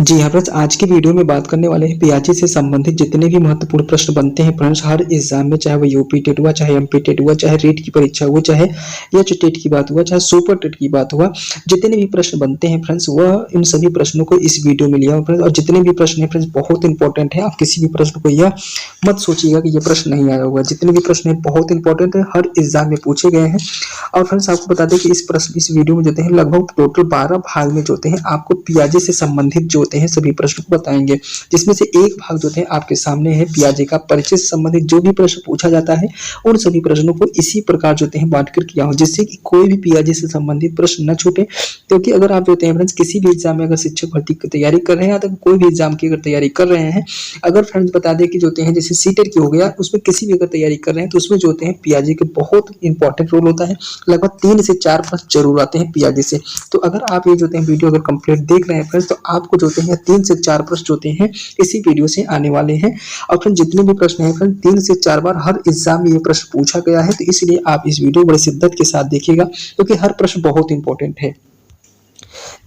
जी हाँ फ्रेंड्स, आज की वीडियो में बात करने वाले हैं पियाजी से संबंधित जितने भी महत्वपूर्ण प्रश्न बनते हैं फ्रेंड्स हर एग्जाम में, चाहे वो यूपी टेट हुआ, चाहे एमपी टेट हुआ, चाहे रीट की परीक्षा हुआ, चाहे एच टेट की बात हुआ, चाहे सुपर टेट की बात हुआ, जितने भी प्रश्न बनते हैं फ्रेंड्स वह इन सभी प्रश्नों को इस वीडियो में लिया फ्रेंड्स। और जितने भी प्रश्न है फ्रेंड्स बहुत इंपॉर्टेंट है। आप किसी भी प्रश्न को यह मत सोचिएगा कि यह प्रश्न नहीं आया होगा। जितने भी प्रश्न है बहुत इंपॉर्टेंट है, हर एग्जाम में पूछे गए हैं। और फ्रेंड्स आपको बता दें कि इस वीडियो में जो है लगभग टोटल 12 भाग में जो हैं आपको पियाजे से संबंधित जो हैं सभी प्रश्न को बताएंगे, जिसमें से एक भाग जो है आपके सामने है पियाजे का परिचय से संबंधित जो भी प्रश्न पूछा जाता है उन सभी प्रश्नों को इसी प्रकार जो है बांट कर किया हो, जिससे कि कोई भी पियाजे से संबंधित प्रश्न न छूटे। क्योंकि अगर आप जो है फ्रेंड्स किसी भी एग्जाम में अगर शिक्षक भर्ती की तैयारी कर रहे हैं या तो कोई भी एग्जाम की अगर तैयारी कर रहे हैं, अगर फ्रेंड्स बता दें कि जो हैं जैसे सीटेट की हो गया, उसमें किसी भी अगर तैयारी कर रहे हैं तो उसमें जो हैं पियाजे के बहुत इंपॉर्टेंट रोल होता है। लगभग 3 से 4 प्रश्न जरूर आते हैं पियाजे से। तो अगर आप ये जो हैं वीडियो अगर कंप्लीट देख रहे हैं फ्रेंड्स तो आपको जो हैं 3 से 4 प्रश्न जो हैं इसी वीडियो से आने वाले हैं। और फिर जितने भी प्रश्न हैं फ्रेंड्स 3 से 4 बार हर एग्जाम में ये प्रश्न पूछा गया है, तो इसलिए आप इस वीडियो बड़ी शिद्दत के साथ देखिएगा क्योंकि हर प्रश्न बहुत इंपॉर्टेंट है।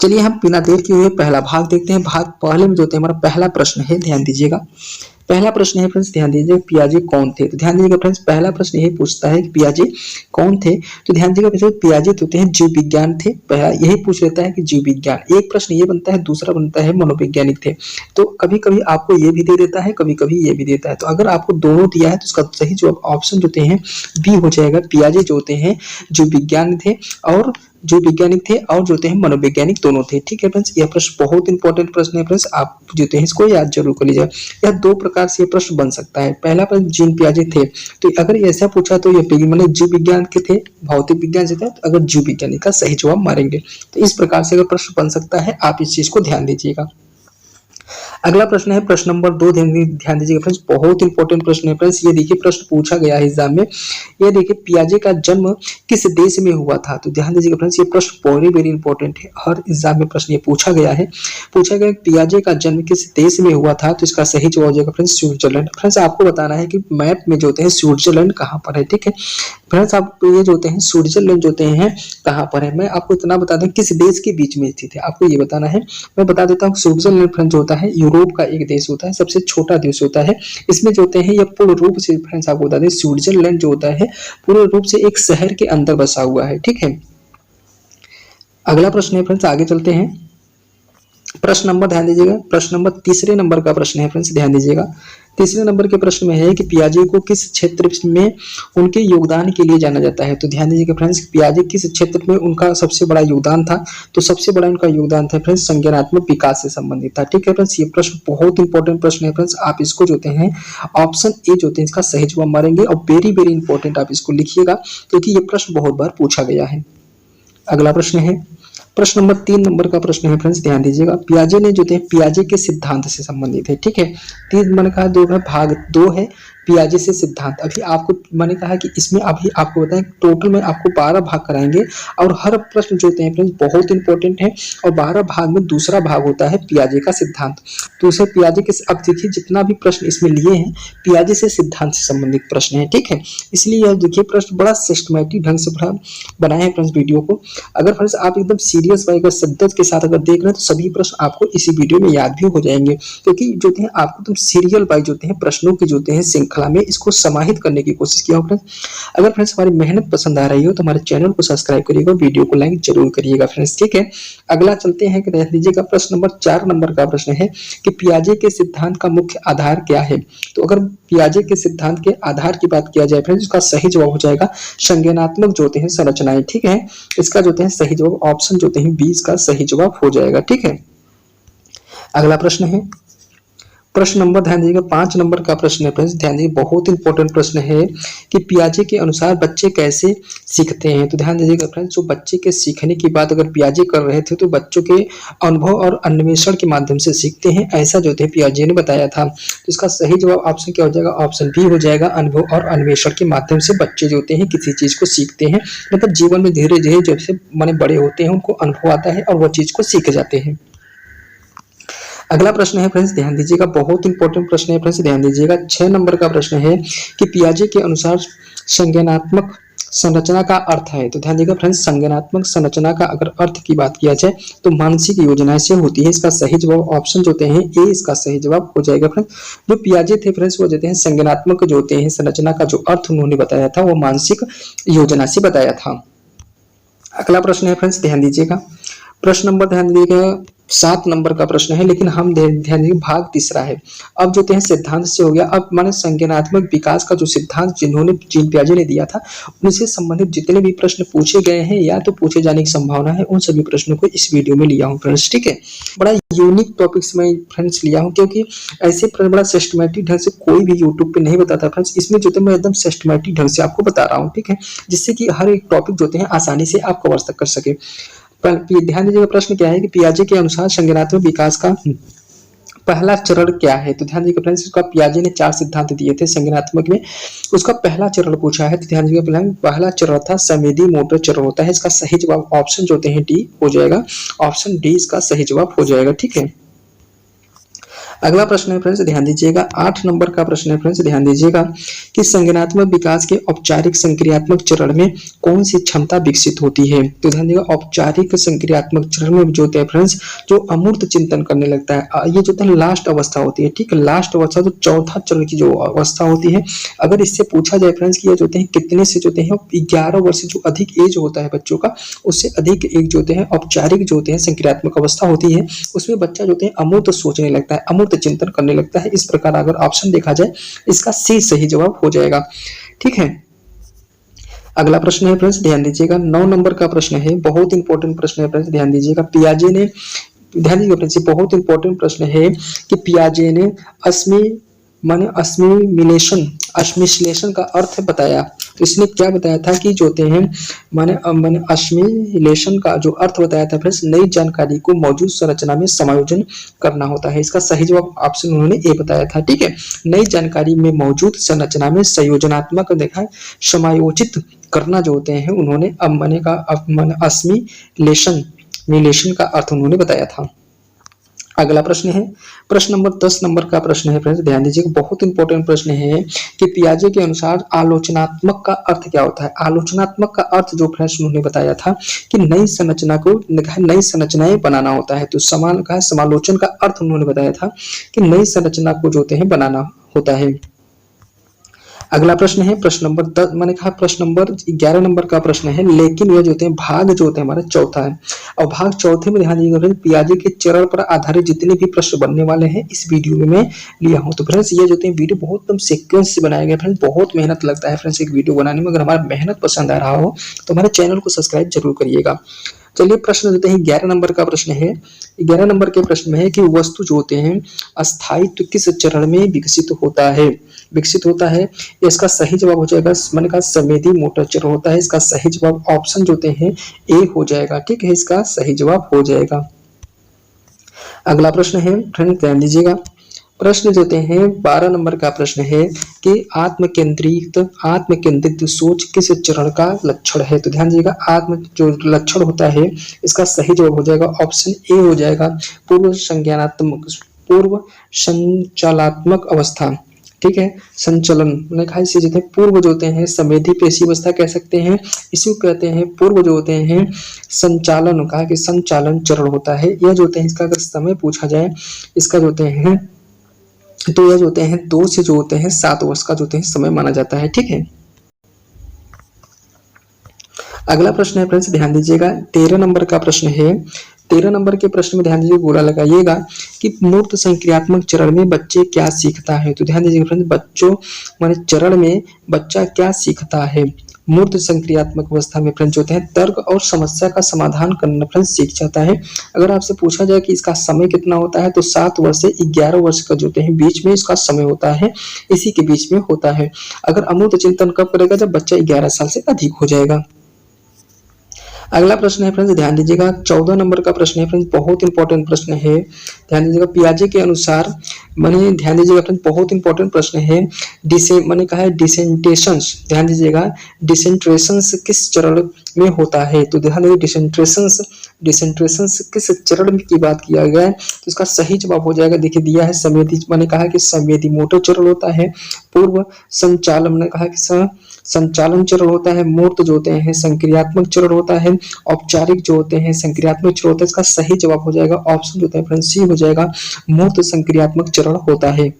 चलिए हम बिना देर किए हुए पहला भाग देखते हैं। भाग पहले में जो है हमारा पहला प्रश्न है, ध्यान दीजिएगा। पहला प्रश्न है फ्रेंड्स, ध्यान दीजिए पियाजे कौन थे। तो ध्यान दीजिएगा फ्रेंड्स, पहला प्रश्न यही पूछता है कि पियाजे कौन थे। तो ध्यान दीजिएगा पियाजे होते हैं जीव विज्ञान थे। पहला यही पूछ लेता है कि जीव विज्ञान। एक प्रश्न ये बनता है, दूसरा बनता है मनोवैज्ञानिक थे। तो कभी कभी आपको ये भी दे देता है, कभी कभी ये भी देता है। तो अगर आपको दोनों दिया है तो उसका सही जो ऑप्शन जो हैं बी हो जाएगा। पियाजे जो होते हैं जीव विज्ञान थे और जो वैज्ञानिक थे और जो हैं मनोवैज्ञानिक दोनों थे। ठीक है फ्रेंड्स, यह प्रश्न बहुत इंपॉर्टेंट प्रश्न है फ्रेंड्स, आप जो हैं इसको याद जरूर कर लीजिए। यह दो प्रकार से प्रश्न बन सकता है। पहला प्रश्न जीन पियाजे थे, तो अगर ऐसा पूछा तो ये मतलब जीव विज्ञान के थे, भौतिक विज्ञान से थे, तो अगर जीव विज्ञानी का सही जवाब मारेंगे। तो इस प्रकार से अगर प्रश्न बन सकता है, आप इस चीज को ध्यान दीजिएगा। अगला प्रश्न है प्रश्न नंबर 2, ध्यान दीजिएगा फ्रेंड्स, बहुत इंपॉर्टेंट प्रश्न है फ्रेंड्स। ये देखिए प्रश्न पूछा गया है एग्जाम में। ये देखिए पियाजे का जन्म किस देश में हुआ था। तो ध्यान दीजिएगा फ्रेंड्स, ये प्रश्न वेरी इंपॉर्टेंट है, हर एग्जाम में प्रश्न ये पूछा गया है। पूछा गया पियाजे का जन्म किस देश में हुआ था, तो इसका सही जवाब हो जाएगा फ्रेंड्स स्विट्जरलैंड। फ्रेंड्स आपको बताना है कि मैप में जो होते हैं स्विट्जरलैंड कहाँ पर है। ठीक है फ्रेंड्स, आप ये जो होते हैं स्विट्जरलैंड जो होते हैं कहाँ पर है, मैं आपको इतना बता दूं किस देश के बीच में स्थित है, आपको ये बताना है। मैं बता देता हूँ स्विट्जरलैंड फ्रेंड्स जो होता है यूरोप का एक देश होता है, सबसे छोटा देश होता है। इसमें जो होते हैं ये पूर्ण रूप से फ्रेंड्स आपको बता दें स्विट्जरलैंड जो होता है पूर्ण रूप से एक शहर के अंदर बसा हुआ है। ठीक है, अगला प्रश्न है फ्रेंड्स, आगे चलते हैं। प्रश्न नंबर ध्यान दीजिएगा, प्रश्न नंबर तीसरे नंबर का प्रश्न है फ्रेंड्स, ध्यान दीजिएगा। तीसरे नंबर के प्रश्न में है कि पियाजे को किस क्षेत्र में उनके योगदान के लिए जाना जाता है। तो ध्यान दीजिएगा फ्रेंड्स, पियाजे किस क्षेत्र में उनका सबसे बड़ा योगदान था। तो सबसे बड़ा उनका योगदान था फ्रेंड्स संज्ञानात्मक विकास से संबंधित था। ठीक है फ्रेंड्स, ये प्रश्न बहुत इंपॉर्टेंट प्रश्न है फ्रेंड्स, आप इसको जो हैं ऑप्शन ए जो है इसका सही जवाब मारेंगे। और वेरी इंपॉर्टेंट आप इसको लिखिएगा क्योंकि ये प्रश्न बहुत बार पूछा गया है। अगला प्रश्न है प्रश्न नंबर 3 नंबर का प्रश्न है फ्रेंड्स, ध्यान दीजिएगा। पियाजे ने जो है पियाजे के सिद्धांत से संबंधित है। ठीक है, 3 मैंने कहा 2 है, भाग 2 है पियाजे से सिद्धांत। अभी आपको मैंने कहा कि इसमें अभी आपको बताएं टोटल में आपको 12 भाग कराएंगे और हर प्रश्न जो होते हैं फ्रेंड्स बहुत इंपॉर्टेंट है। और 12 भाग में दूसरा भाग होता है पियाजे का सिद्धांत। तो उसे पियाजे के अब देखिए जितना भी प्रश्न इसमें लिए हैं पियाजे से सिद्धांत से संबंधित प्रश्न है। ठीक है, इसलिए यह देखिए प्रश्न बड़ा सिस्टमैटिक ढंग से बनाए हैं फ्रेंड्स वीडियो को। अगर फ्रेंड्स आप एकदम सीरियस व शिद्दत के साथ अगर देख रहे हैं तो सभी प्रश्न आपको इसी वीडियो में याद भी हो जाएंगे, क्योंकि जो है आपको तुम सीरियल वाइज जो है प्रश्नों की जो है श्रृंखला में इसको समाहित करने की कोशिश किया हो फ्रेंड्स। अगर फ्रेंड्स हमारी मेहनत पसंद आ रही हो तो हमारे चैनल को सब्सक्राइब करिएगा, वीडियो को लाइक जरूर करिएगा फ्रेंड्स। ठीक है, अगला चलते हैं कि देख लीजिएगा प्रश्न नंबर 4 नंबर का प्रश्न है कि पियाजे के सिद्धांत का मुख्य आधार क्या है। तो अगर पियाजे के सिद्धांत के आधार की बात किया जाए फ्रेंड्स, उसका सही जवाब हो जाएगा संज्ञानात्मक जो हैं संरचनाएं। ठीक है, इसका जो है सही जवाब ऑप्शन जो है 20 का सही जवाब हो जाएगा। ठीक है, अगला प्रश्न है प्रश्न नंबर ध्यान दीजिएगा 5 नंबर का प्रश्न है फ्रेंड्स, ध्यान दीजिए बहुत इंपॉर्टेंट प्रश्न है कि पियाजे के अनुसार बच्चे कैसे सीखते हैं। तो ध्यान दीजिएगा फ्रेंड्स, जो बच्चे के सीखने की बात अगर पियाजे कर रहे थे तो बच्चों के अनुभव और अन्वेषण के माध्यम से सीखते हैं, ऐसा जो है पियाजे ने बताया था। तो इसका सही जवाब ऑप्शन क्या हो जाएगा, ऑप्शन बी हो जाएगा। अनुभव और अन्वेषण के माध्यम से बच्चे जो होते हैं किसी चीज को सीखते हैं, मतलब जीवन में धीरे धीरे जब से माने बड़े होते हैं उनको अनुभव आता है और वो चीज को सीख जाते हैं। अगला प्रश्न है फ्रेंड्स, ध्यान दीजिएगा, बहुत इंपॉर्टेंट प्रश्न है फ्रेंड्स, ध्यान दीजिएगा। 6 नंबर का प्रश्न है कि पियाजे के अनुसार संज्ञानात्मक संरचना का अर्थ है। तो ध्यान दीजिएगा फ्रेंड्स, संज्ञानात्मक संरचना का अगर अर्थ की बात किया जाए तो मानसिक योजना से होती है। इसका सही जवाब ऑप्शन जो होते हैं ए, इसका सही जवाब हो जाएगा फ्रेंड्स। जो पियाजे थे फ्रेंड्स, वो देते हैं संज्ञानात्मक जो होते हैं संरचना का जो अर्थ उन्होंने बताया था वो मानसिक योजना से बताया था। अगला प्रश्न है फ्रेंड्स, ध्यान दीजिएगा, प्रश्न नंबर ध्यान दीजिएगा 7 नंबर का प्रश्न है, लेकिन हम ध्यान दीजिए भाग तीसरा है। अब जो है सिद्धांत से हो गया। अब माने संज्ञानात्मक विकास का जो सिद्धांत जिन्होंने जीन पियाजे ने दिया था उनसे संबंधित जितने भी प्रश्न पूछे गए हैं या तो पूछे जाने की संभावना है, उन सभी प्रश्नों को इस वीडियो में लिया हूँ फ्रेंड्स। ठीक है, बड़ा यूनिक टॉपिक्स में फ्रेंड्स लिया हूँ, क्योंकि ऐसे बड़ा सिस्टमेटिक ढंग से कोई भी यूट्यूब पे नहीं बताता फ्रेंड्स। इसमें जो मैं एकदम सिस्टमेटिक ढंग से आपको बता रहा हूँ, ठीक है, जिससे कि हर एक टॉपिक जो है आसानी से आप कवर कर सके। ध्यान दीजिएगा, प्रश्न क्या है कि पियाजे के अनुसार संज्ञानात्मक विकास का पहला चरण क्या है। तो ध्यान दीजिएगा फ्रेंड्स, उसका पियाजे ने 4 सिद्धांत दिए थे संज्ञानात्मक में, उसका पहला चरण पूछा है। तो ध्यान दीजिएगा पहला चरण था संवेदी मोटर चरण होता है। इसका सही जवाब ऑप्शन जो होते हैं डी हो जाएगा, ऑप्शन डी इसका सही जवाब हो जाएगा। ठीक है, अगला प्रश्न है फ्रेंड्स, ध्यान दीजिएगा 8 नंबर का प्रश्न है फ्रेंड्स, ध्यान दीजिएगा कि संज्ञानात्मक विकास के औपचारिक संक्रियात्मक चरण में कौन सी क्षमता विकसित होती है। तो ध्यान दीजिएगा औपचारिक संक्रियात्मक चरण में जो होते हैं फ्रेंड्स, जो अमूर्त चिंतन करने लगता है, ये जो है लास्ट अवस्था होती है। ठीक है, लास्ट अवस्था तो चौथा चरण की जो अवस्था होती है, अगर इससे पूछा जाए फ्रेंड्स कि ये जो है कितने से जो है 11 वर्ष से जो अधिक एज होता है बच्चों का, उससे अधिक एक जो है औपचारिक जो होते हैं संक्रियात्मक अवस्था होती है, उसमें बच्चा जो है अमूर्त सोचने लगता है, अमूर्त चिंतन करने लगता है। इस प्रकार अगर ऑप्शन देखा जाए इसका सी सही जवाब हो जाएगा। ठीक है, अगला प्रश्न है फ्रेंड्स, ध्यान दीजिएगा 9 नंबर का प्रश्न है, बहुत इंपॉर्टेंट प्रश्न है फ्रेंड्स, ध्यान दीजिएगा। पियाजे ने, ध्यान दीजिएगा फ्रेंड्स, बहुत इंपॉर्टेंट प्रश्न है कि पियाजे ने अस्मिलेशन का अर्थ बताया। तो इसने क्या बताया था कि जो होते हैं माने अस्मिलेशन का जो अर्थ बताया था फ्रेंड्स, नई जानकारी को मौजूद संरचना में समायोजन करना होता है। इसका सही जवाब ऑप्शन उन्होंने ए बताया था। ठीक है, नई जानकारी में मौजूद संरचना में संयोजनात्मक देखा समायोजित करना जो होते हैं उन्होंने अस्मिलेशन का अर्थ उन्होंने बताया था। अगला प्रश्न है, प्रश्न नंबर 10 नंबर का प्रश्न है फ्रेंड्स, ध्यान दीजिए, बहुत इंपॉर्टेंट प्रश्न है कि पियाजे के अनुसार आलोचनात्मक का अर्थ क्या होता है। आलोचनात्मक का अर्थ जो फ्रेंड्स उन्होंने बताया था कि नई संरचना को नई संरचनाएं बनाना होता है। तो समालोचन का अर्थ उन्होंने बताया था कि नई संरचना को जो होते हैं बनाना होता है। अगला प्रश्न है प्रश्न नंबर 10, मैंने कहा प्रश्न नंबर 11 नंबर का प्रश्न है, लेकिन यह जो होते हैं भाग जो होते हैं हमारा चौथा है। और भाग चौथे में ध्यान दीजिएगा पियाजे के चरण पर आधारित जितने भी प्रश्न बनने वाले हैं इस वीडियो में मैं लिया हूं। तो फ्रेंड्स ये जो है वीडियो बहुत एकदम सीक्वेंस से बनाया गया फ्रेंड्स, बहुत मेहनत लगता है फ्रेंड्स एक वीडियो बनाने में। अगर हमारा मेहनत पसंद आ रहा हो तो हमारे चैनल को सब्सक्राइब जरूर करिएगा। चलिए प्रश्न देते हैं 11 नंबर का प्रश्न है। 11 नंबर के प्रश्न में है कि वस्तु जो होते हैं अस्थायित्व किस चरण में विकसित होता है। इसका सही जवाब हो जाएगा, मैंने कहा संवेदी मोटर चरण होता है। इसका सही जवाब ऑप्शन जो होते हैं ए हो जाएगा। ठीक है, इसका सही जवाब हो जाएगा। अगला प्रश्न है फ्रेंड, ध्यान दीजिएगा, प्रश्न देते हैं 12 नंबर का प्रश्न है कि आत्मकेंद्रित सोच किस चरण का लक्षण है। तो ध्यान दीजिएगा आत्म जो लक्षण होता है इसका सही जवाब हो जाएगा, ऑप्शन ए हो जाएगा, पूर्व संचालात्मक अवस्था। ठीक है, संचलन मैंने कहा इसे जो है पूर्व जो होते हैं संवेदी पेशी अवस्था कह सकते हैं, इसी को कहते हैं पूर्व जो होते हैं संचालन, कहा कि संचालन चरण होता है। यह जो होते हैं इसका अगर समय पूछा जाए इसका जो होते हैं तो यह जो होते हैं 2 से जो होते हैं 7 वर्ष का जो होते हैं समय माना जाता है। ठीक है, अगला प्रश्न है फ्रेंड्स, ध्यान दीजिएगा 13 नंबर का प्रश्न है। 13 नंबर के प्रश्न में ध्यान दीजिए, गोला लगाइएगा कि मूर्त संक्रियात्मक चरण में बच्चे क्या सीखता है। तो ध्यान दीजिएगा फ्रेंड्स, बच्चों माने चरण में बच्चा क्या सीखता है। मूर्त संक्रियात्मक अवस्था में फ्रेंड्स होते हैं तर्क और समस्या का समाधान करना फ्रेंड्स सीख जाता है। अगर आपसे पूछा जाए कि इसका समय कितना होता है तो 7 वर्ष से 11 वर्ष का जो है बीच में इसका समय होता है, इसी के बीच में होता है। अगर अमूर्त चिंतन कब करेगा, जब बच्चा 11 साल से अधिक हो जाएगा। अगला प्रश्न है फ्रेंड्स, ध्यान दीजिएगा 14 नंबर का प्रश्न है फ्रेंड्स, बहुत इंपॉर्टेंट प्रश्न है। ध्यान दीजिएगा पियाजे के अनुसार, मैंने ध्यान दीजिएगा फ्रेंड्स, बहुत इंपॉर्टेंट प्रश्न है। मैंने कहा है डिसेंटेशंस, ध्यान दीजिएगा डिसेंट्रेशंस किस चरण में होता है? तो ध्यान दीजिए डिसेंट्रेशंस, डिसेंट्रेशंस किस चरण की बात किया गया है? तो इसका सही जवाब हो जाएगा, देखिए दिया है संवेदी, मैंने कहा कि संवेदी मोटर चरण होता है, पूर्व संचालन, मैंने कहा कि संचालन चरण होता है, मूर्त जो होते हैं संक्रियात्मक चरण होता है, औपचारिक जो होते हैं संक्रियात्मक चरण होता है। इसका सही जवाब हो जाएगा ऑप्शन जो होता है फ्रेंड्स सी हो जाएगा, मूर्त संक्रियात्मक चरण होता है।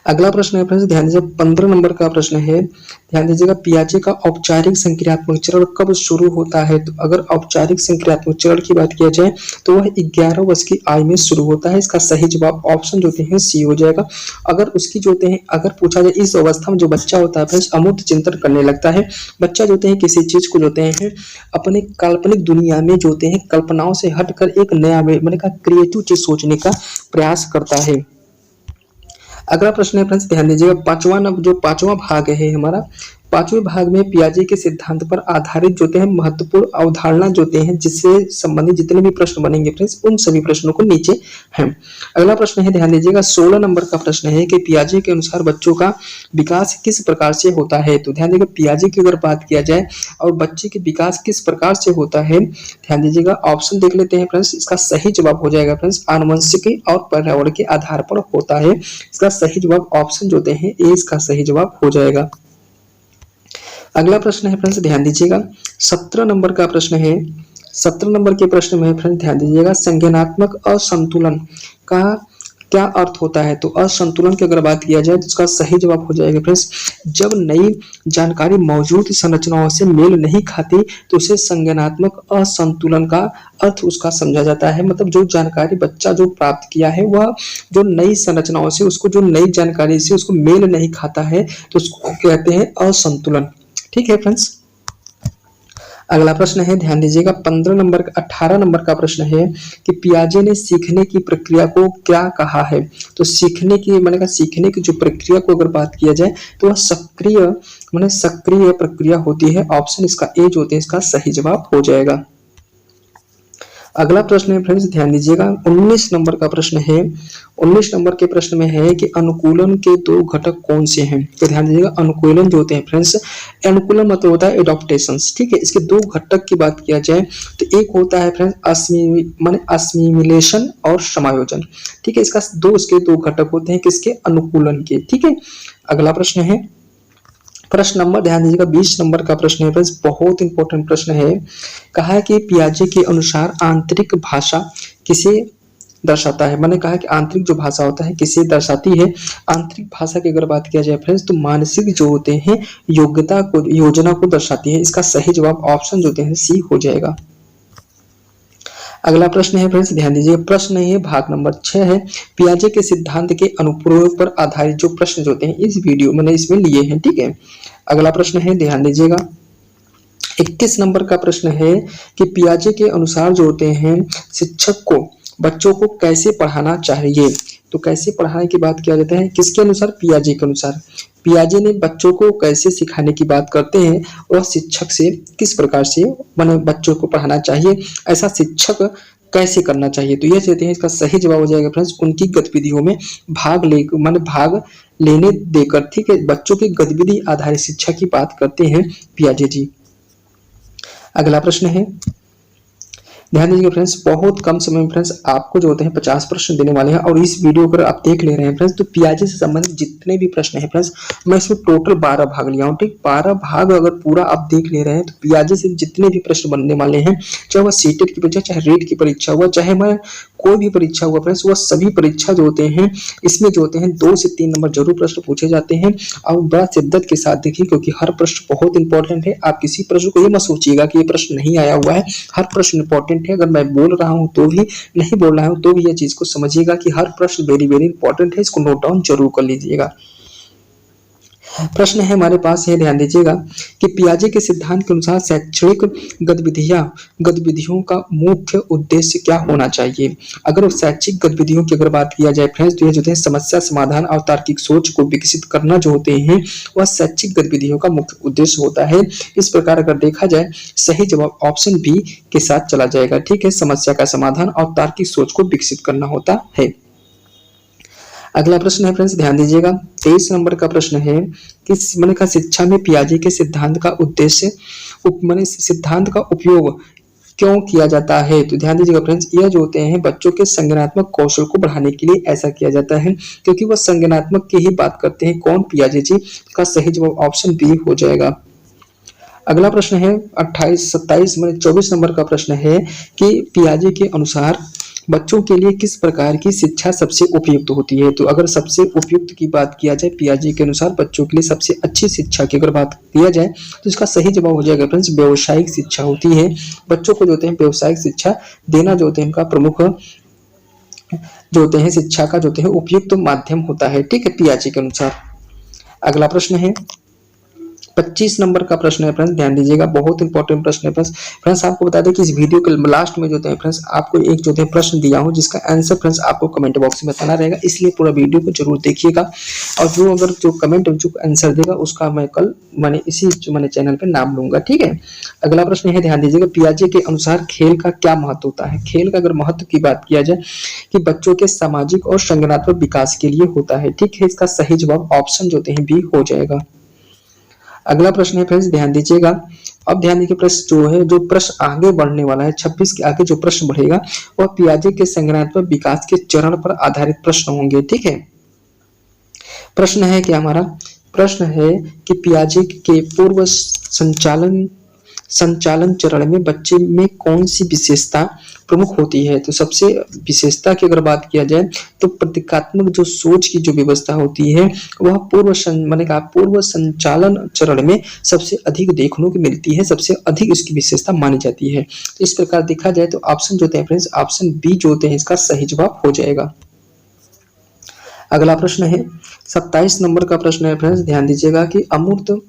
अगला प्रश्न है फ्रेंड्स, ध्यान दीजिए 15 नंबर का प्रश्न है। ध्यान दीजिएगा पियाजे का औपचारिक संक्रियात्मक चरण कब शुरू होता है? तो अगर औपचारिक संक्रियात्मक चरण की बात किया जाए तो वह 11 वर्ष की आयु में शुरू होता है। इसका सही जवाब ऑप्शन जो होते हैं सी हो जाएगा। अगर उसकी जो होते हैं, अगर पूछा जाए इस अवस्था में जो बच्चा होता है फ्रेंड्स अमूर्त चिंतन करने लगता है, बच्चा जो होते हैं किसी चीज को जो होते हैं अपने काल्पनिक दुनिया में जो होते हैं कल्पनाओं से हटकर एक नया, मैंने कहा क्रिएटिव चीज सोचने का प्रयास करता है। अगला प्रश्न है फ्रेंड्स, ध्यान दीजिएगा पांचवा भाग है हमारा, पांचवें भाग में पियाजे के सिद्धांत पर आधारित जो होते हैं महत्वपूर्ण अवधारणा जो होते हैं जिससे संबंधित जितने भी प्रश्न बनेंगे फ्रेंड्स उन सभी प्रश्नों को नीचे है। अगला प्रश्न है, ध्यान दीजिएगा 16 नंबर का प्रश्न है कि पियाजे के अनुसार बच्चों का विकास किस प्रकार से होता है? तो ध्यान दीजिएगा पियाजे की अगर बात किया जाए और बच्चे के विकास किस प्रकार से होता है, ध्यान दीजिएगा ऑप्शन देख लेते हैं फ्रेंड्स। इसका सही जवाब हो जाएगा फ्रेंड्स आनुवंशिकी और पर्यावरण के आधार पर होता है। इसका सही जवाब ऑप्शन जो होते हैं ए इसका सही जवाब हो जाएगा। अगला प्रश्न है फ्रेंड्स, ध्यान दीजिएगा 17 नंबर का प्रश्न है। 17 नंबर के प्रश्न में फ्रेंड्स ध्यान दीजिएगा संज्ञानात्मक असंतुलन का क्या अर्थ होता है? तो असंतुलन की अगर बात किया जाए तो इसका सही जवाब हो जाएगा फ्रेंड्स जब नई जानकारी मौजूद संरचनाओं से मेल नहीं खाती तो उसे संज्ञानात्मक असंतुलन का अर्थ उसका समझा जाता है। मतलब जो जानकारी बच्चा जो प्राप्त किया है वह जो नई संरचनाओं से, उसको जो नई जानकारी से उसको मेल नहीं खाता है तो उसको कहते हैं असंतुलन। ठीक है फ्रेंड्स। अगला प्रश्न है, ध्यान दीजिएगा 18 नंबर का प्रश्न है कि पियाजे ने सीखने की प्रक्रिया को क्या कहा है? तो सीखने की, मैंने कहा सीखने की जो प्रक्रिया को अगर बात किया जाए तो वह सक्रिय प्रक्रिया होती है। ऑप्शन इसका ए जो होते हैं इसका सही जवाब हो जाएगा। अगला प्रश्न है फ्रेंड्स, ध्यान दीजिएगा 19 नंबर का प्रश्न है। 19 नंबर के प्रश्न में है कि अनुकूलन के दो घटक कौन से हैं? तो ध्यान दीजिएगा अनुकूलन जो होते हैं फ्रेंड्स, अनुकूलन मतलब होता है एडॉप्टेशंस। ठीक है, इसके दो घटक की बात किया जाए तो एक होता है फ्रेंड्स असिमिलेशन और समायोजन। ठीक है, इसके दो घटक होते हैं किसके? अनुकूलन के। ठीक है, अगला प्रश्न है, प्रश्न नंबर ध्यान दीजिएगा 20 नंबर का प्रश्न है फ्रेंड्स, बहुत इंपॉर्टेंट प्रश्न है। कहा है कि पियाजे के अनुसार आंतरिक भाषा किसे दर्शाता है? मैंने कहा कि आंतरिक जो भाषा होता है किसे दर्शाती है? आंतरिक भाषा की अगर बात किया जाए फ्रेंड्स तो मानसिक जो होते हैं योजना को दर्शाती है। इसका सही जवाब ऑप्शन जो होते हैं सी हो जाएगा। अगला प्रश्न है फ्रेंड्स, ध्यान दीजिए प्रश्न है भाग नंबर 6 है, पियाजे के सिद्धांत के अनुप्रयोग पर आधारित जो प्रश्न जो होते हैं इस वीडियो मैंने इसमें लिए हैं। ठीक है, अगला प्रश्न है, ध्यान दीजिएगा 21 नंबर का प्रश्न है कि पियाजे के अनुसार जो होते हैं शिक्षक को बच्चों को कैसे पढ़ाना चाहिए? तो कैसे पढ़ाने की बात किया जाता है किसके अनुसार? पियाजे के अनुसार। पियाजे ने बच्चों को कैसे सिखाने की बात करते हैं और शिक्षक से किस प्रकार से बच्चों को पढ़ाना चाहिए, ऐसा शिक्षक कैसे करना चाहिए? तो ये कहते हैं इसका सही जवाब हो जाएगा फ्रेंड्स उनकी गतिविधियों में भाग लेने देकर। ठीक है, बच्चों की गतिविधि आधारित शिक्षा की बात करते हैं पियाजे जी। अगला प्रश्न है, ध्यान दीजिए फ्रेंड्स बहुत कम समय में फ्रेंड्स आपको जो होते हैं 50 प्रश्न देने वाले हैं और इस वीडियो को आप देख ले रहे हैं फ्रेंड्स तो पियाजे से संबंधित जितने भी प्रश्न हैं फ्रेंड्स मैं इसमें टोटल 12 भाग लिया हूं। ठीक, 12 भाग अगर पूरा आप देख ले रहे हैं तो पियाजे से जितने भी प्रश्न बनने वाले हैं, चाहे वह सीटेट की परीक्षा, चाहे रेट की परीक्षा हुआ, चाहे मैं कोई भी परीक्षा हुआ फ्रेंड्स, वह सभी परीक्षा जो होते हैं इसमें जो होते हैं 2 से 3 नंबर जरूर प्रश्न पूछे जाते हैं। और बड़ा शिद्दत के साथ देखिए क्योंकि हर प्रश्न बहुत इंपॉर्टेंट है। आप किसी प्रश्न को ये मत सोचिएगा कि ये प्रश्न नहीं आया हुआ है, हर प्रश्न इंपॉर्टेंट है। अगर मैं बोल रहा हूं तो भी, नहीं बोल रहा हूं तो भी, यह चीज को समझिएगा कि हर प्रश्न वेरी वेरी इंपॉर्टेंट है। इसको नोट डाउन जरूर कर लीजिएगा। प्रश्न है हमारे पास है, ध्यान दीजिएगा कि पियाजे के सिद्धांत के अनुसार शैक्षणिक गतिविधियों का मुख्य उद्देश्य क्या होना चाहिए। अगर शैक्षिक गतिविधियों की अगर बात किया जाए फ्रेंड्स, तो ये जो है समस्या समाधान और तार्किक सोच को विकसित करना जो होते हैं वह शैक्षिक गतिविधियों का मुख्य उद्देश्य होता है। इस प्रकार अगर देखा जाए सही जवाब ऑप्शन बी के साथ चला जाएगा। ठीक है, समस्या का समाधान और तार्किक सोच को विकसित करना होता है। अगला प्रश्न है फ्रेंड्स, ध्यान दीजिएगा 23 नंबर का प्रश्न है कि मैंने कहा शिक्षा में पियाजे के सिद्धांत का उद्देश्य मैंने सिद्धांत का उपयोग क्यों किया जाता है। तो ध्यान दीजिएगा फ्रेंड्स, यह जो होते हैं बच्चों के संज्ञानात्मक कौशल को बढ़ाने के लिए ऐसा किया जाता है, क्योंकि वह संज्ञानात्मक की ही बात करते हैं। कौन? पियाजे जी। का सही जवाब ऑप्शन बी हो जाएगा। अगला प्रश्न है 24 नंबर का प्रश्न है कि पियाजे के अनुसार बच्चों के लिए किस प्रकार की शिक्षा सबसे उपयुक्त होती है। तो अगर सबसे उपयुक्त की बात किया जाए पियाजे के अनुसार बच्चों के लिए सबसे अच्छी शिक्षा की अगर बात किया जाए तो इसका सही जवाब हो जाएगा फ्रेंड्स व्यावसायिक शिक्षा होती है। बच्चों को जो होते हैं व्यावसायिक शिक्षा देना जो होते हैं इनका प्रमुख जो होते हैं शिक्षा का जो होते हैं उपयुक्त माध्यम होता है। ठीक है, पियाजे के अनुसार। अगला प्रश्न है 25 नंबर का प्रश्न है फ्रेंड्स, ध्यान दीजिएगा बहुत इंपॉर्टेंट प्रश्न है फ्रेंड्स। फ्रेंड्स आपको बता दें कि इस वीडियो के लास्ट में जो है फ्रेंड्स आपको एक जो है प्रश्न दिया हूं जिसका आंसर फ्रेंड्स आपको कमेंट बॉक्स में बताना रहेगा, इसलिए पूरा वीडियो को जरूर देखिएगा। और जो अगर जो कमेंट जो आंसर देगा उसका मैं कल इसी चैनल पे नाम लूंगा। ठीक है, अगला प्रश्न है, ध्यान दीजिएगा पियाजे के अनुसार खेल का क्या महत्व होता है। खेल का अगर महत्व की बात किया जाए कि बच्चों के सामाजिक और संज्ञानात्मक विकास के लिए होता है। ठीक है, इसका सही जवाब ऑप्शन जो होते हैं बी हो जाएगा। अगला प्रश्न है फ्रेंड्स, ध्यान दीजिएगा। अब ध्यान दीजिए प्रश्न जो है जो प्रश्न आगे बढ़ने वाला है 26 के आगे जो प्रश्न बढ़ेगा वह पियाजे के संज्ञानात्मक विकास के चरण पर आधारित प्रश्न होंगे। ठीक है, प्रश्न है कि हमारा प्रश्न है कि पियाजे के पूर्व संचालन चरण में बच्चे में कौन सी विशेषता प्रमुख होती है। तो सबसे विशेषता की अगर बात किया जाए तो प्रतीकात्मक जो सोच की जो व्यवस्था होती है वह पूर्व संचालन चरण में सबसे अधिक देखने को मिलती है, सबसे अधिक इसकी विशेषता मानी जाती है। तो इस प्रकार देखा जाए तो ऑप्शन जो होते हैं फ्रेंड्स ऑप्शन बी जो होते हैं इसका सही जवाब हो जाएगा। अगला प्रश्न है 27 नंबर का प्रश्न है फ्रेंड्स, ध्यान दीजिएगा कि अमूर्त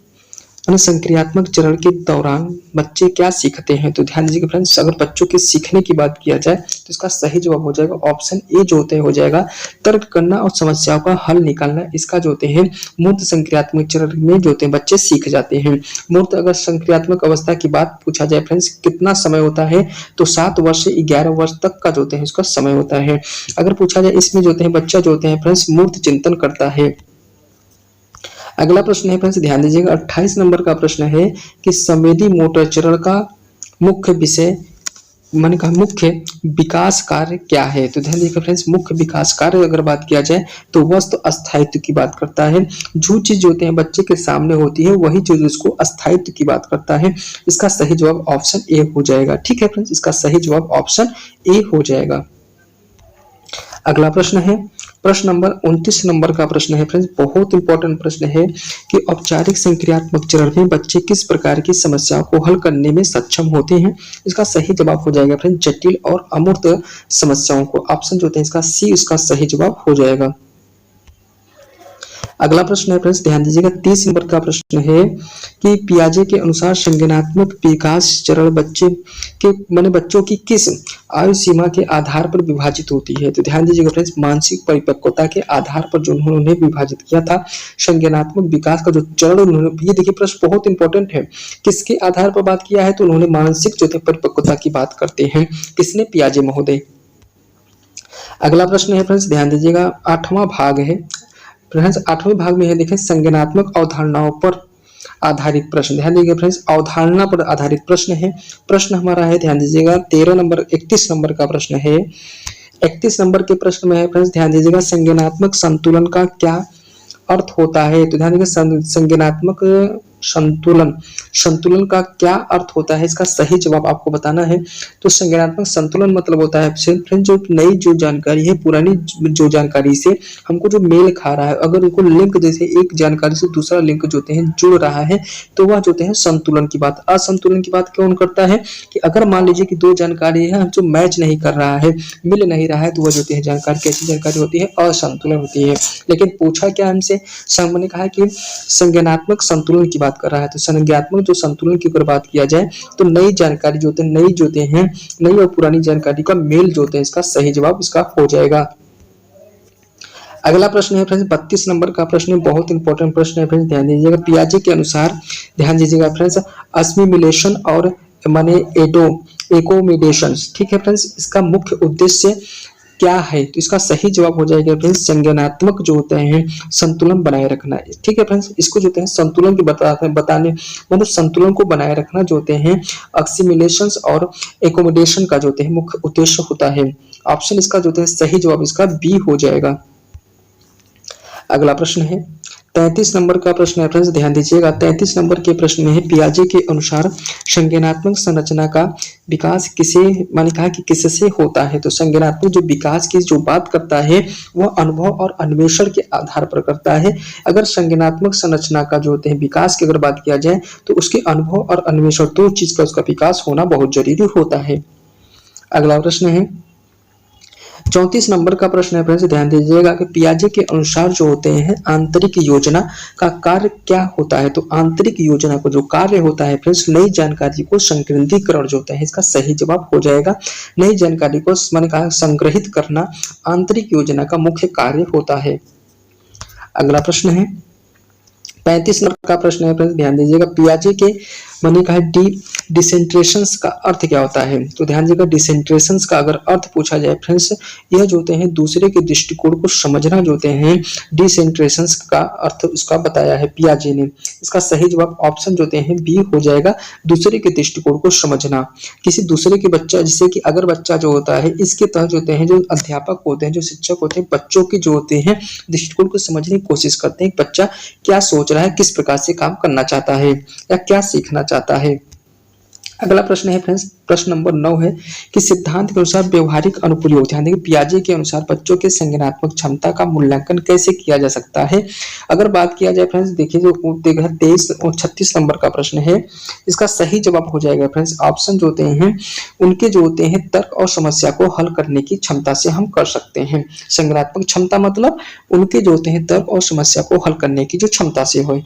संक्रियात्मक चरण के दौरान बच्चे क्या सीखते हैं। तो ध्यान दीजिएगा फ्रेंड्स अगर बच्चों के सीखने की बात किया जाए तो इसका सही जवाब हो जाएगा ऑप्शन ए जो होते हैं हो जाएगा तर्क करना और समस्याओं का हल निकालना। इसका जो होते हैं मूर्त संक्रियात्मक चरण में जो होते हैं बच्चे सीख जाते हैं। मूर्त अगर संक्रियात्मक अवस्था की बात पूछा जाए फ्रेंड्स कितना समय होता है तो 7 वर्ष से 11 वर्ष तक का जो होते हैं इसका समय होता है। अगर पूछा जाए इसमें जो होते हैं बच्चा जो होते हैं फ्रेंड्स मूर्त चिंतन करता है। अगला प्रश्न है फ्रेंड्स, ध्यान दीजिएगा 28 नंबर का प्रश्न है कि संवेदी मोटर चरण का मुख्य विषय मुख्य विकास कार्य क्या है। तो ध्यान दीजिएगा फ्रेंड्स मुख्य विकास कार्य अगर बात किया जाए तो वस्तु अस्थायित्व की बात करता है। जो चीज होते हैं बच्चे के सामने होती है वही चीज उसको अस्थायित्व की बात करता है। इसका सही जवाब ऑप्शन ए हो जाएगा। ठीक है फ्रेंड्स, इसका सही जवाब ऑप्शन ए हो जाएगा। अगला प्रश्न है प्रश्न नंबर 29 नंबर का प्रश्न है फ्रेंड्स, बहुत इंपॉर्टेंट प्रश्न है कि औपचारिक संक्रियात्मक चरण में बच्चे किस प्रकार की समस्याओं को हल करने में सक्षम होते हैं। इसका सही जवाब हो जाएगा फ्रेंड्स जटिल और अमूर्त समस्याओं को। ऑप्शन जो होते हैं इसका सी इसका सही जवाब हो जाएगा। अगला प्रश्न है फ्रेंड्स, ध्यान दीजिएगा 30 नंबर का प्रश्न है कि पियाजे के अनुसार संज्ञानात्मक विकास चरण बच्चों की किस आयु सीमा के आधार पर विभाजित होती है। तो ध्यान दीजिएगा फ्रेंड्स मानसिक परिपक्वता के आधार पर जो उन्होंने विभाजित किया था संज्ञानात्मक विकास का जो चरण उन्होंने, ये देखिए प्रश्न बहुत इंपॉर्टेंट है, किसके आधार पर बात किया है तो उन्होंने मानसिक जो थे परिपक्वता की बात करते हैं। किसने? पियाजे महोदय। अगला प्रश्न है फ्रेंड्स, ध्यान दीजिएगा 8वां भाग है फ्रेंड्स। 8वें भाग में है देखें संज्ञानात्मक अवधारणाओं पर आधारित प्रश्न। ध्यान दीजिएगा फ्रेंड्स अवधारणा पर आधारित प्रश्न है। प्रश्न हमारा है ध्यान दीजिएगा 31 नंबर का प्रश्न है। 31 नंबर के प्रश्न में है फ्रेंड्स ध्यान दीजिएगा संज्ञानात्मक संतुलन का क्या अर्थ होता है। तो ध्यान दीजिएगा संज्ञानात्मक संतुलन, संतुलन का क्या अर्थ होता है, इसका सही जवाब आपको बताना है। तो संज्ञानात्मक संतुलन मतलब होता है फ्रेंड जो नई जो जानकारी है पुरानी जो जानकारी से हमको जो मेल खा रहा है, अगर उनको लिंक जैसे एक जानकारी से दूसरा लिंक जो होते हैं जुड़ रहा है तो वह जो होते हैं संतुलन की बात। असंतुलन की बात कौन करता है कि अगर मान लीजिए कि दो जानकारी है जो मैच नहीं कर रहा है, मिल नहीं रहा है, तो वह जो होती है जानकारी कैसी जानकारी होती है, असंतुलन होती है। लेकिन पूछा क्या हमसे, मैंने कहा कि संज्ञानात्मक संतुलन की बात कर रहा है। तो संज्ञानात्मक जो संतुलन की अगर बात किया जाए तो नई जानकारी जो होते हैं, नई जो होते हैं, नई और पुरानी जानकारी का मेल जो होते हैं, इसका सही जवाब इसका हो जाएगा। अगला प्रश्न है फ्रेंड्स 32 नंबर का प्रश्न है, बहुत इंपॉर्टेंट प्रश्न है फ्रेंड्स, ध्यान दीजिएगा। पियाजे के अनुसार ध्यान दीजिएगा फ्रेंड्स, असिमिलेशन और माने एकोमोडेशन, ठीक है फ्रेंड्स, इसका मुख्य उद्देश्य क्या है, तो इसका सही जवाब हो जाएगा फ्रेंड्स संज्ञानात्मक जो होते हैं संतुलन बनाए रखना। ठीक है फ्रेंड्स, इसको जो होते हैं संतुलन के बताने मतलब संतुलन को बनाए रखना जो होते हैं असिमिलेशन और एकोमोडेशन का जो होते हैं मुख्य उद्देश्य होता है। ऑप्शन इसका जो होता है सही जवाब इसका बी हो जाएगा। अगला प्रश्न है 33 नंबर का प्रश्न है फ्रेंड्स, ध्यान दीजिएगा। 33 नंबर के प्रश्न में है पियाजे के अनुसार संज्ञानात्मक संरचना का विकास किसे माने कहा कि किससे होता है। तो संज्ञानात्मक जो विकास की जो बात करता है वह अनुभव और अन्वेषण के आधार पर करता है। अगर संज्ञानात्मक संरचना का जो होते हैं विकास की अगर बात किया जाए तो उसके अनुभव और अन्वेषण दो चीज का उसका विकास होना बहुत जरूरी होता है। अगला प्रश्न है 34 नंबर का प्रश्न है फ्रेंड्स, ध्यान दीजिएगा कि पियाजे के अनुसार जो होते हैं आंतरिक योजना का कार्य क्या होता है। तो आंतरिक योजना को जो कार्य होता है फ्रेंड्स नई जानकारी को संकेंद्रीकरण जो होता है, इसका सही जवाब हो जाएगा। नई जानकारी को मैंने कहा संग्रहित करना आंतरिक योजना का मुख्य कार्य होता है। अगला प्रश्न है 35 नंबर का प्रश्न है फ्रेंड्स, ध्यान दीजिएगा। पियाजे के मैंने कहा डिसेंट्रेशंस का अर्थ क्या होता है। तो ध्यान दीजिएगा डिसेंट्रेशंस का अगर अर्थ पूछा जाए फ्रेंड्स, यह जो होते हैं दूसरे के दृष्टिकोण को समझना जो होते हैं डिसेंट्रेशंस का अर्थ उसका बताया है पियाजे ने। इसका सही जवाब ऑप्शन जो होते हैं बी हो जाएगा, दूसरे के दृष्टिकोण को समझना। किसी दूसरे के बच्चा जैसे कि अगर बच्चा जो होता है इसके तहत होते हैं जो अध्यापक होते हैं जो शिक्षक होते हैं बच्चों के जो होते हैं दृष्टिकोण को समझने की कोशिश करते हैं बच्चा क्या सोच रहा है, किस प्रकार से काम करना चाहता है या क्या सीखना चाहता है। अगला प्रश्न है फ्रेंड्स, प्रश्न नंबर 9 है कि सिद्धांत के अनुसार व्यवहारिक अनुप्रयोग, ध्यान देंगे पियाजे के अनुसार बच्चों के संज्ञानात्मक क्षमता का मूल्यांकन कैसे किया जा सकता है। अगर बात किया जाए फ्रेंड्स, देखिए जो 23 और 36 नंबर का प्रश्न है, इसका सही जवाब हो जाएगा फ्रेंड्स ऑप्शन जो होते हैं उनके जो होते हैं तर्क और समस्या को हल करने की क्षमता से हम कर सकते हैं। संज्ञानात्मक क्षमता मतलब उनके जो होते हैं तर्क और समस्या को हल करने की जो क्षमता से हो।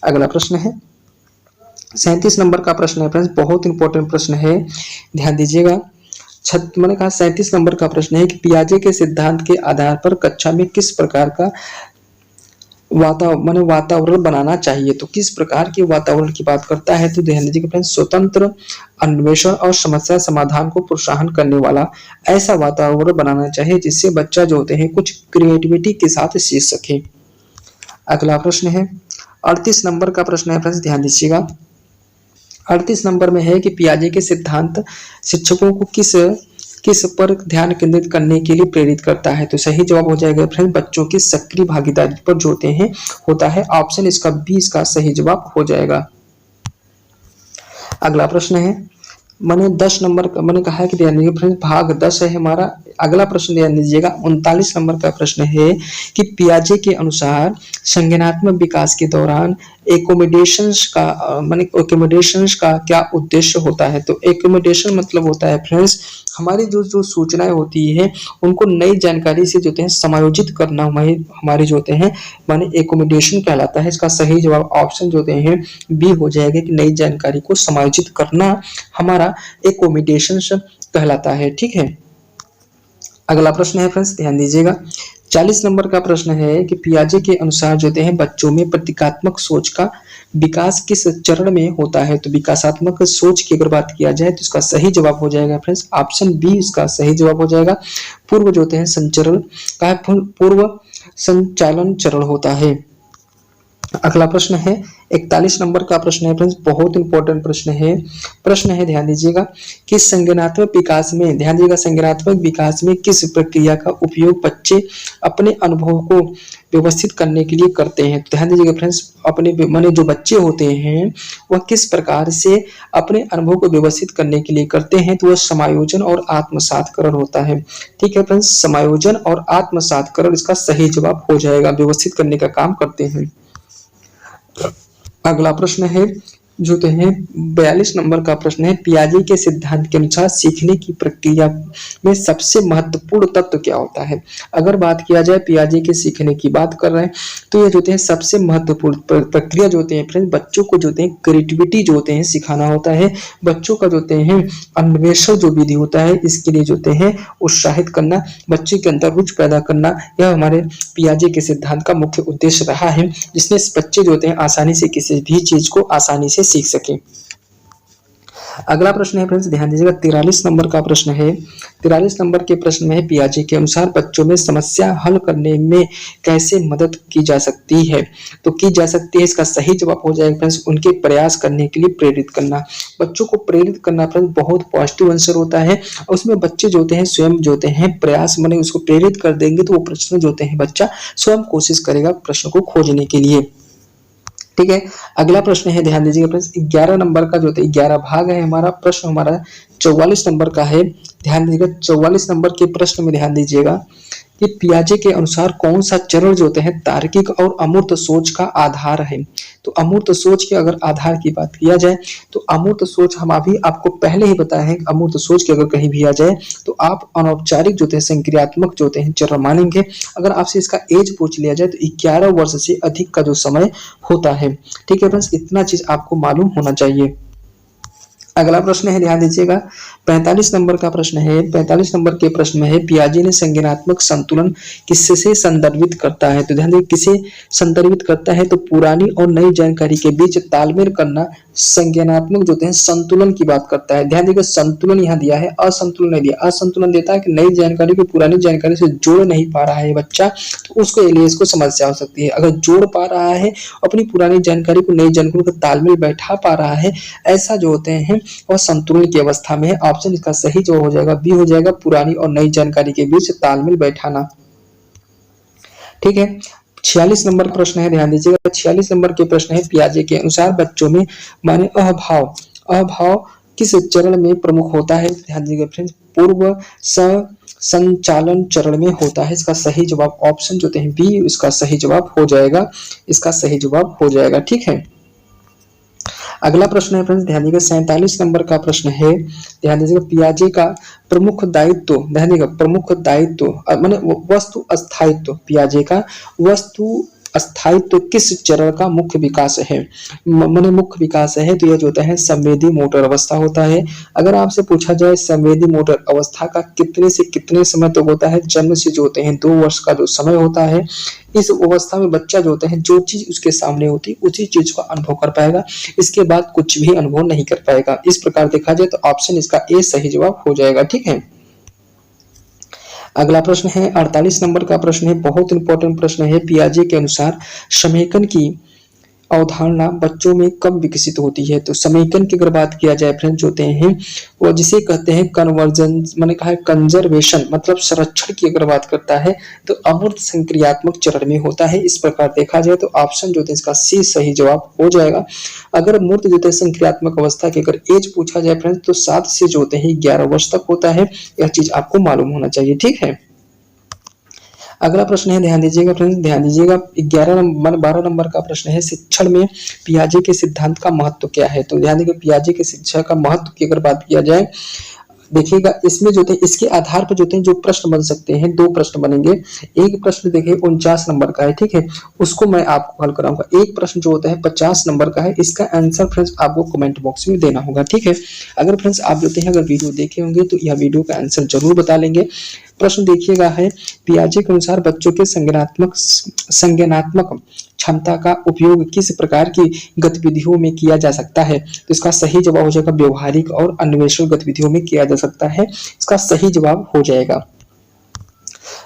अगला प्रश्न है 37 नंबर का प्रश्न है फ्रेंड्स, बहुत इंपॉर्टेंट प्रश्न है, ध्यान दीजिएगा। मैंने कहा 37 नंबर का प्रश्न है कि पियाजे के सिद्धांत के आधार पर कक्षा में किस प्रकार का वातावरण बनाना चाहिए। तो किस प्रकार के वातावरण की बात करता है, तो ध्यान दीजिएगा फ्रेंड्स स्वतंत्र अन्वेषण और समस्या समाधान को प्रोत्साहन करने वाला ऐसा वातावरण बनाना चाहिए जिससे बच्चा जो होते हैं कुछ क्रिएटिविटी के साथ सीख सके। अगला प्रश्न है 38 नंबर का प्रश्न है फ्रेंड्स, ध्यान दीजिएगा। 38 नंबर में है कि पियाजे के सिद्धांत शिक्षकों को किस पर ध्यान केंद्रित करने के लिए प्रेरित करता है। तो सही जवाब हो जाएगा फ्रेंड बच्चों की सक्रिय भागीदारी पर जो होते हैं होता है। ऑप्शन इसका बी इसका सही जवाब हो जाएगा। अगला प्रश्न है मैंने 10 नंबर का मैंने कहा है कि ध्यान दीजिए फ्रेंड्स भाग 10 है हमारा। अगला प्रश्न ध्यान दीजिएगा 39 नंबर का प्रश्न है कि पियाजे के अनुसार संज्ञानात्मक विकास के दौरान एकोमोडेशंस का क्या उद्देश्य होता है। तो एकोमोडेशन मतलब होता है फ्रेंड्स हमारी जो सूचनाएं होती है उनको नई जानकारी से जो होते हैं समायोजित करना हमारे जो होते हैं माने एकोमोडेशन कहलाता है। इसका सही जवाब ऑप्शन जो होते हैं बी हो जाएगा कि नई जानकारी को समायोजित करना हमारा एकोमोडेशन कहलाता है। ठीक है, अगला प्रश्न है फ्रेंड्स, ध्यान दीजिएगा 40 नंबर का प्रश्न है कि पियाजे के अनुसार जो हैं बच्चों में प्रतीकात्मक सोच का विकास किस चरण में होता है। तो विकासात्मक सोच की अगर बात किया जाए तो इसका सही जवाब हो जाएगा फ्रेंड्स ऑप्शन बी इसका सही जवाब हो जाएगा। पूर्व जो होते हैं संचरण का पूर्व संचालन चरण होता है। अगला प्रश्न है 41 नंबर का प्रश्न है फ्रेंड्स, बहुत इंपॉर्टेंट प्रश्न है ध्यान दीजिएगा कि संज्ञानात्मक विकास में, ध्यान दीजिएगा, संज्ञानात्मक विकास में किस प्रक्रिया का उपयोग बच्चे अपने अनुभव को व्यवस्थित करने के लिए करते हैं। तो ध्यान दीजिएगा फ्रेंड्स, अपने माने जो बच्चे होते हैं वह किस प्रकार से अपने अनुभव को व्यवस्थित करने के लिए करते हैं, तो वह समायोजन और आत्मसातकरण होता है। ठीक है फ्रेंड्स, समायोजन और आत्मसातकरण इसका सही जवाब हो जाएगा, व्यवस्थित करने का काम करते हैं। अगला प्रश्न है जो तो है 42 नंबर का प्रश्न है, पियाजे के सिद्धांत के अनुसार सीखने की प्रक्रिया में सबसे महत्वपूर्ण तत्व क्या होता है। अगर बात किया जाए पियाजे के सीखने की बात कर रहे हैं तो ये जो होते हैं सबसे महत्वपूर्ण प्रक्रिया जो होते हैं फ्रेंड्स, बच्चों को जो होते हैं क्रिएटिविटी जो होते हैं सिखाना होता है, बच्चों का जो होते हैं अन्वेषण जो विधि होता है इसके लिए जो होते हैं उत्साहित करना, बच्चे के अंदर रुचि पैदा करना, यह हमारे पियाजे के सिद्धांत का मुख्य उद्देश्य रहा है, जिसमें बच्चे जो होते हैं आसानी से किसी भी चीज को आसानी से सीख सके। अगला प्रश्न है फ्रेंड्स, ध्यान दीजिएगा 43 नंबर का प्रश्न है। 43 नंबर के प्रश्न में है, पियाजे के अनुसार बच्चों में समस्या हल करने में कैसे मदद की जा सकती है। तो की जा सकती है इसका सही जवाब हो जाएगा फ्रेंड्स, उनके प्रयास करने के लिए प्रेरित करना। बच्चों को प्रेरित करना फ्रेंड्स बहुत पॉजिटिव आंसर होता है, उसमें बच्चे जो होते हैं स्वयं जो होते हैं प्रयास माने उसको प्रेरित कर देंगे तो वो प्रश्न जो होते हैं बच्चा स्वयं कोशिश करेगा प्रश्न को खोजने के लिए। ठीक है, अगला प्रश्न है, ध्यान दीजिएगा फ्रेंड्स 11 नंबर का जो है 11 भाग है हमारा प्रश्न, हमारा 44 नंबर का है। ध्यान दीजिएगा 44 नंबर के प्रश्न में ध्यान दीजिएगा कि पियाजे के अनुसार कौन सा चरण जो होते हैं तार्किक और अमूर्त सोच का आधार है। तो अमूर्त सोच के अगर आधार की बात किया जाए तो अमूर्त सोच हम अभी आपको पहले ही बताया है, अमूर्त सोच की अगर कहीं भी आ जाए तो आप अनौपचारिक जो होते हैं संक्रियात्मक जो होते हैं चरण मानेंगे। अगर आपसे इसका एज पूछ लिया जाए तो 11 वर्ष से अधिक का जो समय होता है। ठीक है फ्रेंड्स, इतना चीज आपको मालूम होना चाहिए। अगला प्रश्न है, ध्यान दीजिएगा 45 नंबर का प्रश्न है। 45 नंबर के प्रश्न में है, पियाजे ने संज्ञानात्मक संतुलन किससे संदर्भित करता है। तो ध्यान दीजिए किसे संदर्भित करता है, तो पुरानी और नई जानकारी के बीच तालमेल करना संज्ञानात्मक जो होते हैं संतुलन की बात करता है। ध्यान दीजिएगा संतुलन यहाँ दिया है, असंतुलन नहीं दिया। असंतुलन देता है कि नई जानकारी को पुरानी जानकारी से जोड़ नहीं पा रहा है बच्चा, तो उसको लिए इसको समस्या हो सकती है। अगर जोड़ पा रहा है अपनी पुरानी जानकारी को नई जानकारी को तालमेल बैठा पा रहा है, ऐसा जो होते हैं और संतुलन की अवस्था में है। ऑप्शन इसका सही जो हो जाएगा बी हो जाएगा, पुरानी और नई जानकारी के बीच तालमेल बैठाना। ठीक है, 46 नंबर प्रश्न है, ध्यान दीजिएगा 46 नंबर के प्रश्न है, पियाजे के अनुसार बच्चों में माने अभाव किस चरण में प्रमुख होता है। ध्यान दीजिएगा फ्रेंड्स, पूर्व संचालन चरण में होता है। इसका सही जवाब ऑप्शन जो है बी, इसका सही जवाब हो जाएगा, इसका सही जवाब हो जाएगा। ठीक है, अगला प्रश्न है फ्रेंड्स, ध्यान दीजिएगा 47 नंबर का प्रश्न है। ध्यान दीजिएगा पियाजे का प्रमुख दायित्व, ध्यान दीजिएगा प्रमुख दायित्व माने वस्तु अस्थायित्व, पियाजे का वस्तु अस्थायित्व किस चरण का मुख्य विकास है। माने मुख्य विकास है तो यह जो होता है संवेदी मोटर अवस्था होता है। अगर आपसे पूछा जाए संवेदी मोटर अवस्था का कितने से कितने समय तक होता है, जन्म से जो होते हैं 2 वर्ष का जो समय होता है, इस अवस्था में बच्चा जो होता है जो चीज उसके सामने होती है उसी चीज को अनुभव कर पाएगा, इसके बाद कुछ भी अनुभव नहीं कर पाएगा। इस प्रकार देखा जाए तो ऑप्शन इसका ए सही जवाब हो जाएगा। ठीक है, अगला प्रश्न है 48 नंबर का प्रश्न है, बहुत इंपॉर्टेंट प्रश्न है। पियाजे के अनुसार समेकन की अवधारणा बच्चों में कब विकसित होती है। तो समेकन की अगर बात किया जाए फ्रेंड्स होते हैं वो जिसे कहते हैं कन्वर्जेंस, मैंने कहा है कंजर्वेशन मतलब संरक्षण की अगर बात करता है तो अमूर्त संक्रियात्मक चरण में होता है। इस प्रकार देखा जाए तो ऑप्शन जो है इसका सी सही जवाब हो जाएगा। अगर मूर्त जो है संक्रियात्मक अवस्था की अगर एज पूछा जाए फ्रेंड्स तो 7 से जो होते हैं 11 वर्ष तक होता है, यह चीज आपको मालूम होना चाहिए। ठीक है, अगला प्रश्न है, ध्यान दीजिएगा फ्रेंड्स, ध्यान दीजिएगा 12 नंबर का प्रश्न है, शिक्षण में पियाजे के सिद्धांत का महत्व क्या है। तो ध्यान दीजिएगा पियाजे के शिक्षा का महत्व की अगर बात किया जाए, देखिएगा इसमें जो है इसके आधार पर जो है जो प्रश्न बन सकते हैं, 2 प्रश्न बनेंगे। एक प्रश्न देखिए 49 नंबर का है, ठीक है, उसको मैं आपको हल कराऊंगा। एक प्रश्न जो होता है 50 नंबर का है, इसका आंसर फ्रेंड्स आपको कमेंट बॉक्स में देना होगा। ठीक है, अगर फ्रेंड्स आप जो है अगर वीडियो देखे होंगे तो यह वीडियो का आंसर जरूर बता लेंगे। प्रश्न देखिएगा है, पियाजे के अनुसार बच्चों के संज्ञानात्मक क्षमता का उपयोग किस प्रकार की गतिविधियों में किया जा सकता है। तो इसका सही जवाब हो जाएगा व्यवहारिक और अन्वेषण गतिविधियों में किया जा सकता है, इसका सही जवाब हो जाएगा।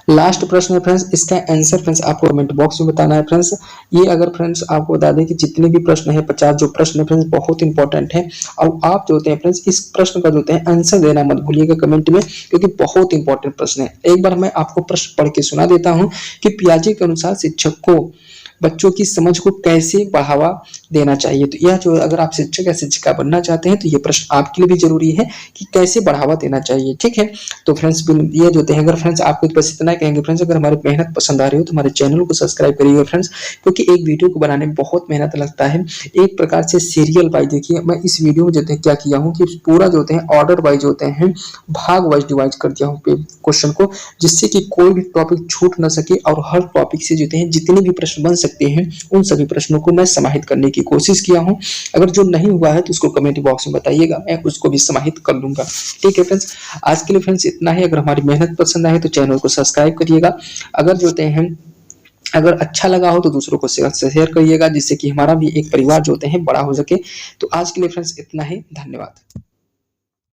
लास्ट प्रश्न है फ्रेंड्स, इसका आंसर फ्रेंड्स आपको कमेंट बॉक्स में बताना है फ्रेंड्स। ये अगर फ्रेंड्स आपको बता दें कि जितने भी प्रश्न है 50 जो प्रश्न है फ्रेंड्स बहुत इंपॉर्टेंट है, और आप जो होते हैं फ्रेंड्स इस प्रश्न का जो होते हैं आंसर देना मत भूलिएगा कमेंट में, क्योंकि बहुत इंपॉर्टेंट प्रश्न है। एक बार मैं आपको प्रश्न पढ़ के सुना देता हूँ कि पियाजे के अनुसार शिक्षक को बच्चों की समझ को कैसे बढ़ावा देना चाहिए। तो यह जो अगर आप शिक्षक या शिक्षिका बनना चाहते हैं तो ये प्रश्न आपके लिए भी जरूरी है कि कैसे बढ़ावा देना चाहिए, ठीक है। तो फ्रेंड्स ये जो होते हैं, अगर फ्रेंड्स आपको बस इतना कहेंगे फ्रेंड्स, अगर हमारी मेहनत पसंद आ रही हो तो हमारे चैनल को सब्सक्राइब करिएगा फ्रेंड्स, क्योंकि एक वीडियो को बनाने में बहुत मेहनत लगता है। एक प्रकार से सीरियल वाइज देखिए, मैं इस वीडियो में जो है क्या किया हूँ कि पूरा जो होते हैं ऑर्डर वाइज होते हैं, भाग वाइज डिवाइड कर दिया हूँ क्वेश्चन को, जिससे कि कोई भी टॉपिक छूट ना सके और हर टॉपिक से जो होते हैं जितने भी प्रश्न बन सकते हैं उन सभी प्रश्नों को मैं समाहित करने की कोशिश किया हूं। अगर जो नहीं हुआ है तो उसको कमेंट बॉक्स में बताइएगा, मैं उसको भी समाहित कर लूंगा, ठीक है फ्रेंड्स। आज के लिए फ्रेंड्स इतना ही। अगर हमारी मेहनत पसंद आए तो चैनल को सब्सक्राइब करिएगा। अगर जो होते हैं अगर अच्छा लगा हो तो दूसरों को शेयर करिएगा, जिससे कि हमारा भी एक परिवार जो होते हैं बड़ा हो सके। तो आज के लिए फ्रेंड्स इतना ही, धन्यवाद।